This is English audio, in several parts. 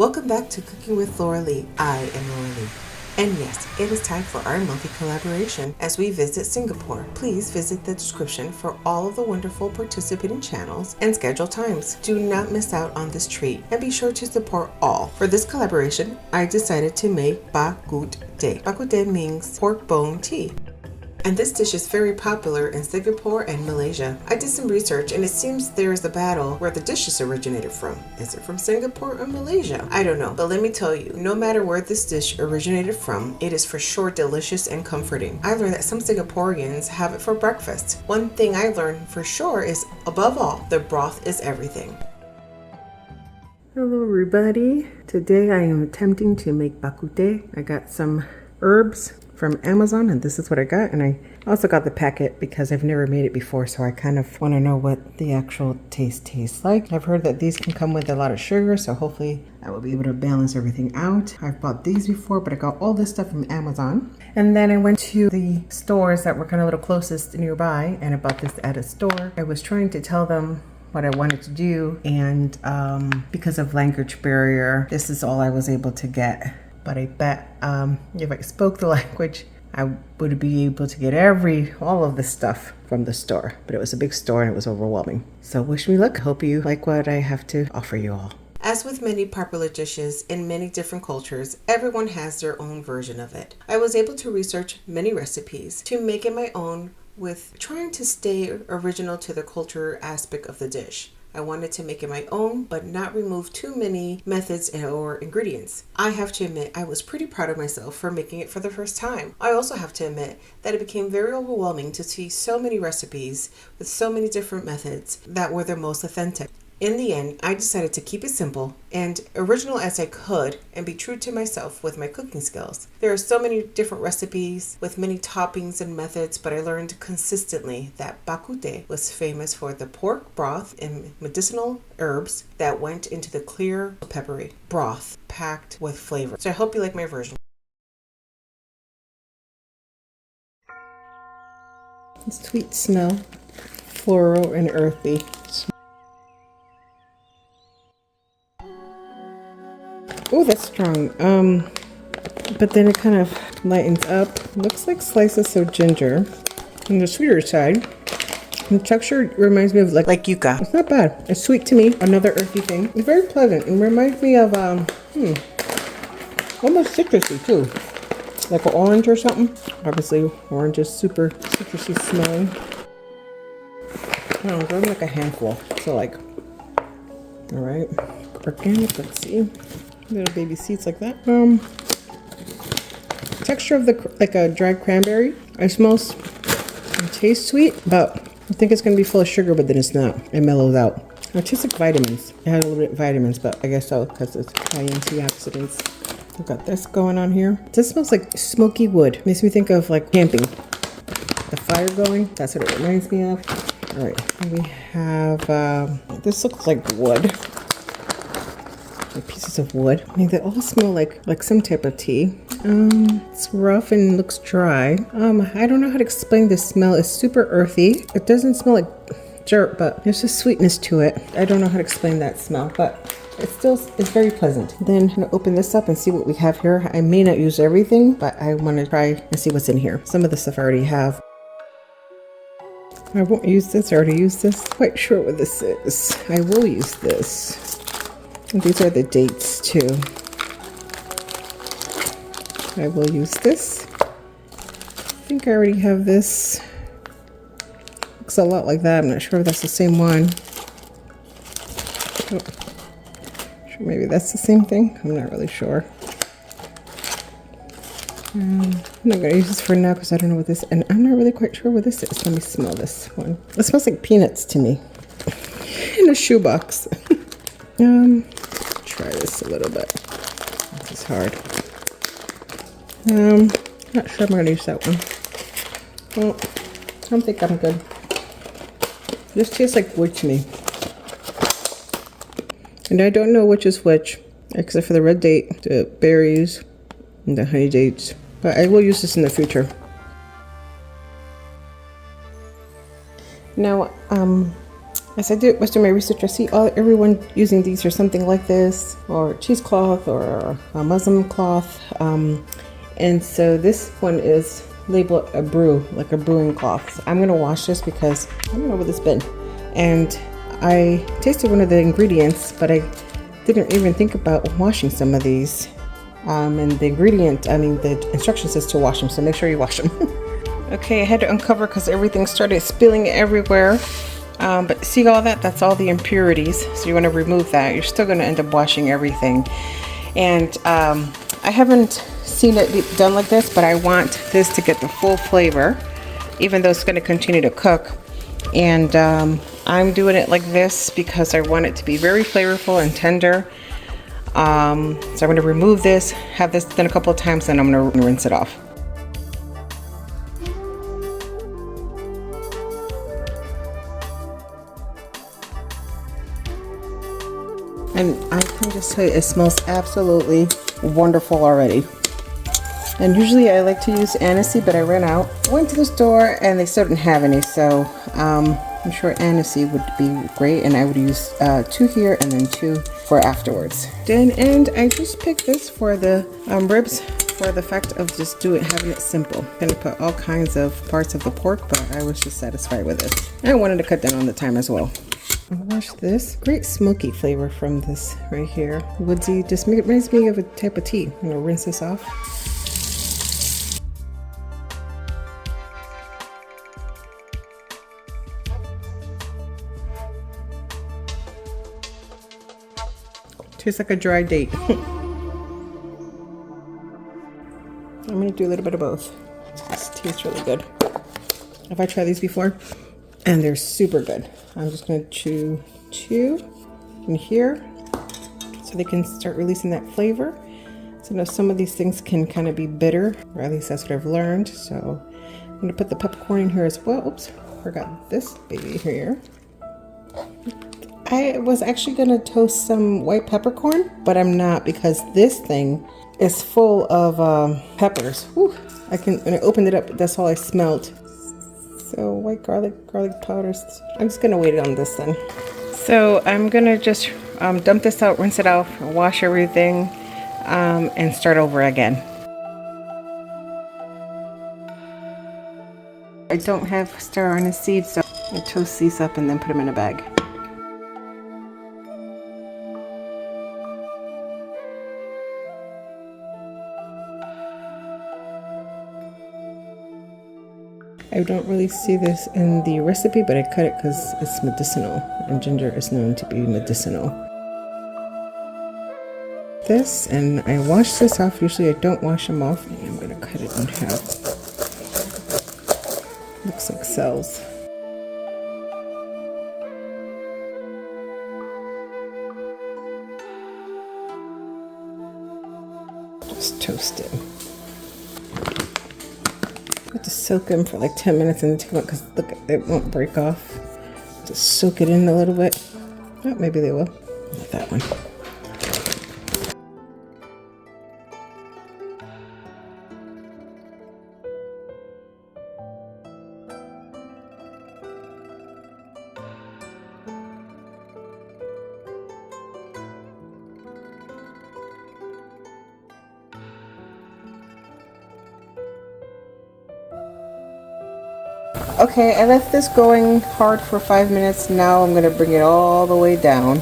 Welcome back to Cooking with Lauralee. I am Lauralee. And yes, it is time for our monthly collaboration as we visit Singapore. Please visit the description for all of the wonderful participating channels and schedule times. Do not miss out on this treat and be sure to support all. For this collaboration, I decided to make Bak Kut Teh. Bak Kut Teh means pork bone tea. And this dish is very popular in Singapore and Malaysia. I did some research and it seems there is a battle where the dishes originated from. Is it from Singapore or Malaysia? I don't know, but let me tell you, no matter where this dish originated from, it is for sure delicious and comforting. I learned that some Singaporeans have it for breakfast. One thing I learned for sure is, above all, the broth is everything. Hello everybody. Today I am attempting to make Bak Kut Teh. I got some herbs from Amazon and this is what I got, and I also got the packet because I've never made it before, so I kind of want to know what the actual taste tastes like. I've heard that these can come with a lot of sugar, so hopefully I will be able to balance everything out. I've bought these before, but I got all this stuff from Amazon, and then I went to the stores that were kind of a little closest nearby and I bought this at a store. I was trying to tell them what I wanted to do, and because of language barrier, this is all I was able to get. But I bet if I spoke the language, I would be able to get all of this stuff from the store. But it was a big store and it was overwhelming. So wish me luck. Hope you like what I have to offer you all. As with many popular dishes in many different cultures, everyone has their own version of it. I was able to research many recipes to make it my own, with trying to stay original to the culture aspect of the dish. I wanted to make it my own, but not remove too many methods or ingredients. I have to admit, I was pretty proud of myself for making it for the first time. I also have to admit that it became very overwhelming to see so many recipes with so many different methods that were the most authentic. In the end, I decided to keep it simple and original as I could and be true to myself with my cooking skills. There are so many different recipes with many toppings and methods, but I learned consistently that Bak Kut Teh was famous for the pork broth and medicinal herbs that went into the clear, peppery broth packed with flavor. So I hope you like my version. Sweet smell, floral and earthy. Oh, that's strong. But then it kind of lightens up. Looks like slices of ginger on the sweeter side. And the texture reminds me of like yuca. It's not bad. It's sweet to me. Another earthy thing. It's very pleasant. It reminds me of almost citrusy too, like an orange or something. Obviously, orange is super citrusy smelling. I don't know, like a handful. So like, all right, organic. Let's see. Little baby seeds like that. Texture of like a dried cranberry. It smells and tastes sweet, but I think it's gonna be full of sugar, but then it's not. It mellows out. It tastes like vitamins. It has a little bit of vitamins, but I guess so because it's high in antioxidants. We've got this going on here. This smells like smoky wood. Makes me think of like camping. The fire going. That's what it reminds me of. All right. We have this looks like wood. Like pieces of wood. I mean, they all smell like some type of tea. It's rough and looks dry. I don't know how to explain this smell. It's super earthy. It doesn't smell like dirt, but there's a sweetness to it. I don't know how to explain that smell, but it's very pleasant. Then I'm gonna open this up and see what we have here. I may not use everything, but I want to try and see what's in here. Some of the stuff I already have. I won't use this. I already used this. Quite sure what this is. I will use this. These are the dates too. I will use this. I think I already have this. Looks a lot like that. I'm not sure if that's the same one. Oh. Maybe that's the same thing. I'm not really sure. I'm not going to use this for now because I don't know what this, and I'm not really quite sure what this is. Let me smell this one. It smells like peanuts to me. In a shoebox. Try this a little bit. This is hard. Not sure I'm gonna use that one. Well, I don't think I'm good. This tastes like wood to me. And I don't know which is which, except for the red date, the berries, and the honey dates. But I will use this in the future. Now, as I was doing my research, I see everyone using these or something like this, or cheesecloth, or a muslin cloth. And so this one is labeled a brew, like a brewing cloth. So I'm gonna wash this because I don't know where this been. And I tasted one of the ingredients, but I didn't even think about washing some of these. And the instruction says to wash them, so make sure you wash them. Okay, I had to uncover because everything started spilling everywhere. But see all that? That's all the impurities. So you want to remove that. You're still going to end up washing everything. And I haven't seen it be done like this, but I want this to get the full flavor, even though it's going to continue to cook. And I'm doing it like this because I want it to be very flavorful and tender. So I'm going to remove this, have this done a couple of times, and I'm going to rinse it off. And I can just tell you, it smells absolutely wonderful already. And usually I like to use aniseed, but I ran out. Went to the store and they still didn't have any, so I'm sure aniseed would be great, and I would use 2 here and then 2 for afterwards. And I just picked this for the ribs, for the fact of just having it simple. I'm gonna put all kinds of parts of the pork, but I was just satisfied with this. I wanted to cut down on the time as well. Wash this. Great smoky flavor from this right here. Woodsy, just reminds me of a type of tea. I'm gonna rinse this off. Tastes like a dry date. I'm gonna do a little bit of both. This tastes really good. Have I tried these before? And they're super good. I'm just gonna chew 2 in here so they can start releasing that flavor. So now some of these things can kind of be bitter, or at least that's what I've learned. So I'm gonna put the peppercorn in here as well. Oops, forgot this baby here. I was actually gonna toast some white peppercorn, but I'm not, because this thing is full of peppers. Whew. When I opened it up, that's all I smelled. So white garlic powders. I'm just gonna wait on this then. So I'm gonna just dump this out, rinse it off, wash everything, and start over again. I don't have star aniseed, so I toast these up and then put them in a bag. I don't really see this in the recipe, but I cut it because it's medicinal, and ginger is known to be medicinal. This, and I wash this off. Usually I don't wash them off. I'm going to cut it in half. Looks like cells. Just toast it. I have to soak them for like 10 minutes and then take them out, because look, it won't break off. Just soak it in a little bit. Oh, maybe they will. Not that one. Okay, I left this going hard for 5 minutes. Now I'm going to bring it all the way down.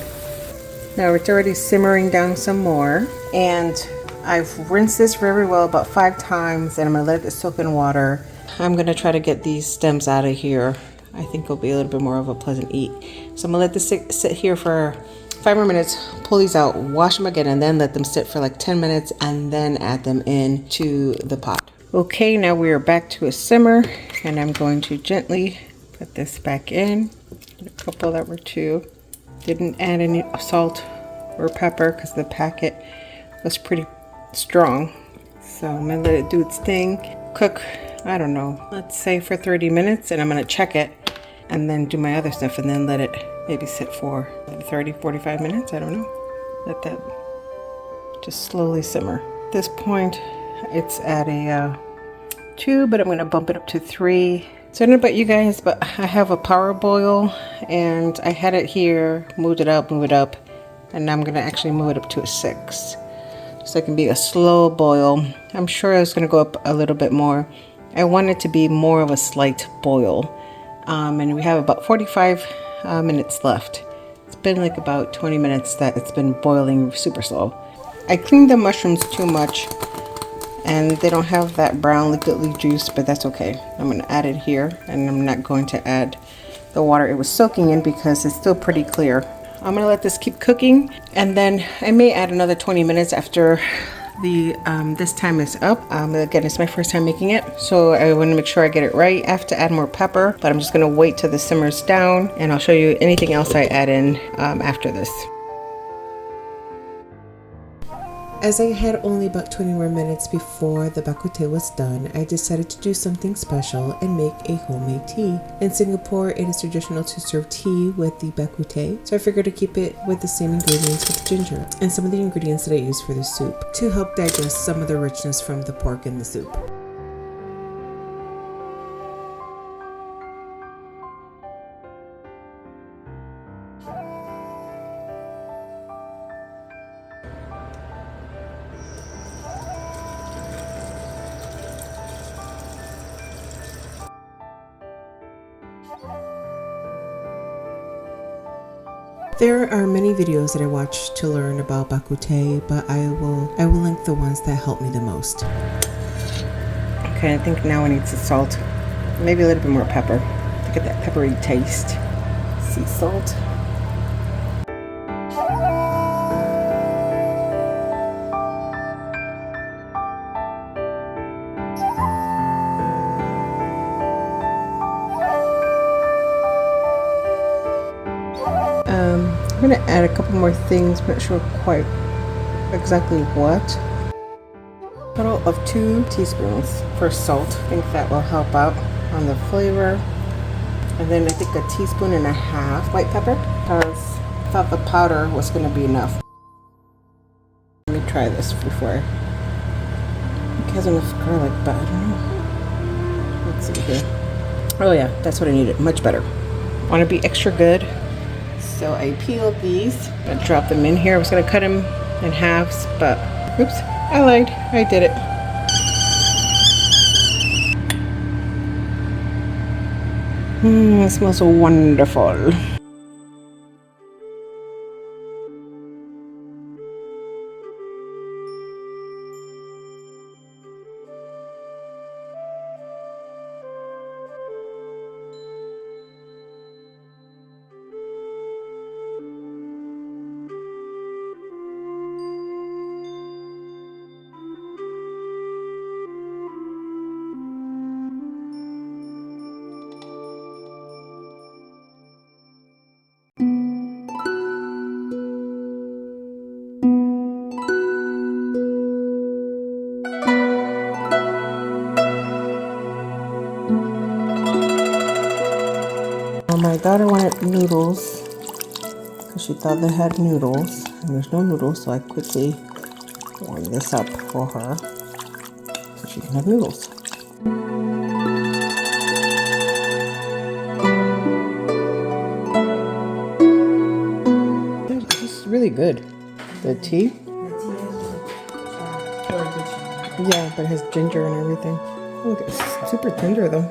Now it's already simmering down some more. And I've rinsed this very well about 5 times, and I'm going to let it soak in water. I'm going to try to get these stems out of here. I think it'll be a little bit more of a pleasant eat. So I'm going to let this sit here for 5 more minutes, pull these out, wash them again, and then let them sit for like 10 minutes, and then add them into the pot. Okay, now we are back to a simmer, and I'm going to gently put this back in. A couple that were 2. Didn't add any salt or pepper because the packet was pretty strong. So I'm gonna let it do its thing. Cook, I don't know, let's say for 30 minutes, and I'm gonna check it and then do my other stuff, and then let it maybe sit for 30, 45 minutes, I don't know. Let that just slowly simmer. At this point, it's at a 2, but I'm going to bump it up to 3 So I don't know about you guys, but I have a power boil and I had it here, moved it up, and now I'm gonna actually move it up to a 6. So it can be a slow boil. I'm sure it's gonna go up a little bit more. I want it to be more of a slight boil. And we have about 45 minutes left. It's been like about 20 minutes that it's been boiling super slow. I cleaned the mushrooms too much and they don't have that brown liquidly juice, but that's okay. I'm gonna add it here and I'm not going to add the water it was soaking in because it's still pretty clear. I'm gonna let this keep cooking and then I may add another 20 minutes after the this time is up. Again, it's my first time making it, so I want to make sure I get it right. I have to add more pepper, but I'm just gonna wait till the simmers down and I'll show you anything else I add in after this. As I had only about 20 more minutes before the Bak Kut Teh was done, I decided to do something special and make a homemade tea. In Singapore, it is traditional to serve tea with the Bak Kut Teh, so I figured to keep it with the same ingredients with ginger and some of the ingredients that I use for the soup to help digest some of the richness from the pork in the soup. There are many videos that I watch to learn about Bak Kut Teh, but I will link the ones that help me the most. Okay, I think now I need some salt, maybe a little bit more pepper to get that peppery taste. Sea salt. I'm gonna add a couple more things, not sure quite exactly what. A total of 2 teaspoons for salt. I think that will help out on the flavor. And then I think 1.5 teaspoons white pepper, because I thought the powder was gonna be enough. Let me try this before. It has enough garlic, but I don't know. Let's see here. Oh yeah, that's what I needed. Much better. Want to be extra good. So I peeled these. I dropped them in here. I was going to cut them in halves, but oops, I lied. I did it. It smells so wonderful. My daughter wanted noodles because she thought they had noodles, and there's no noodles, so I quickly warmed this up for her so she can have noodles. This is really good. The tea? Yeah, but it has ginger and everything. Look, it's super tender though.